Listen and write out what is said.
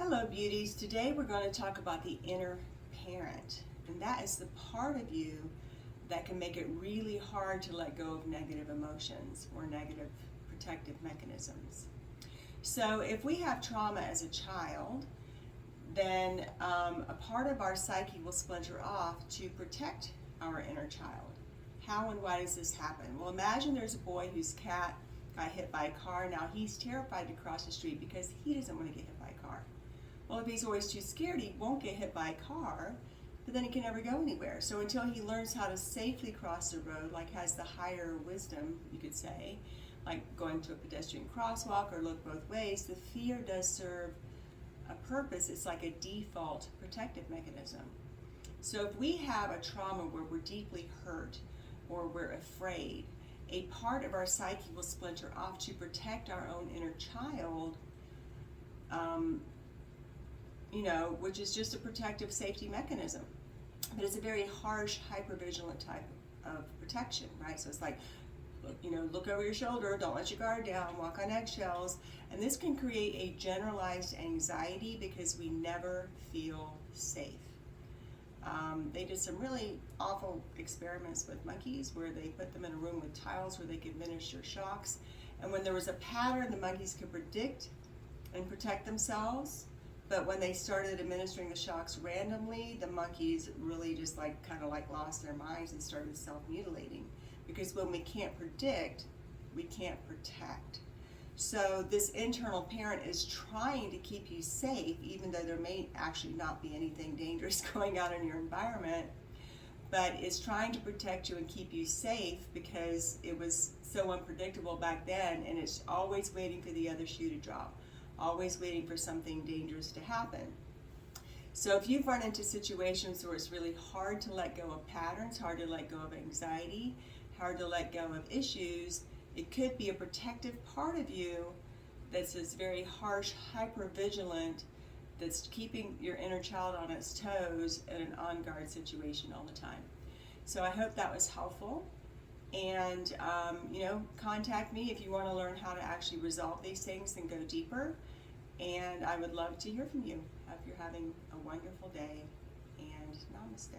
Hello beauties, today we're going to talk about the inner parent, and that is the part of you that can make it really hard to let go of negative emotions or negative protective mechanisms. So if we have trauma as a child, then a part of our psyche will splinter off to protect our inner child. How and why does this happen? Well, imagine there's a boy whose cat got hit by a car. Now he's terrified to cross the street because he doesn't want to get hit by a car. Well, if he's always too scared, he won't get hit by a car, but then he can never go anywhere. So until he learns how to safely cross the road, like has the higher wisdom, you could say, like going to a pedestrian crosswalk or look both ways, the fear does serve a purpose. It's like a default protective mechanism. So if we have a trauma where we're deeply hurt or we're afraid, a part of our psyche will splinter off to protect our own inner child, which is just a protective safety mechanism. But it's a very harsh, hypervigilant type of protection, right? So it's like, look over your shoulder, don't let your guard down, walk on eggshells. And this can create a generalized anxiety because we never feel safe. They did some really awful experiments with monkeys where they put them in a room with tiles where they could administer shocks. And when there was a pattern, the monkeys could predict and protect themselves. But when they started administering the shocks randomly, the monkeys really just kind of lost their minds and started self-mutilating. Because when we can't predict, we can't protect. So this internal parent is trying to keep you safe, even though there may actually not be anything dangerous going on in your environment, but it's trying to protect you and keep you safe because it was so unpredictable back then, and it's always waiting for the other shoe to drop, always waiting for something dangerous to happen. So if you've run into situations where it's really hard to let go of patterns, hard to let go of anxiety, hard to let go of issues, it could be a protective part of you that's this very harsh, hyper-vigilant, that's keeping your inner child on its toes in an on-guard situation all the time. So I hope that was helpful. And, contact me if you want to learn how to actually resolve these things and go deeper. And I would love to hear from you. Hope you're having a wonderful day, and namaste.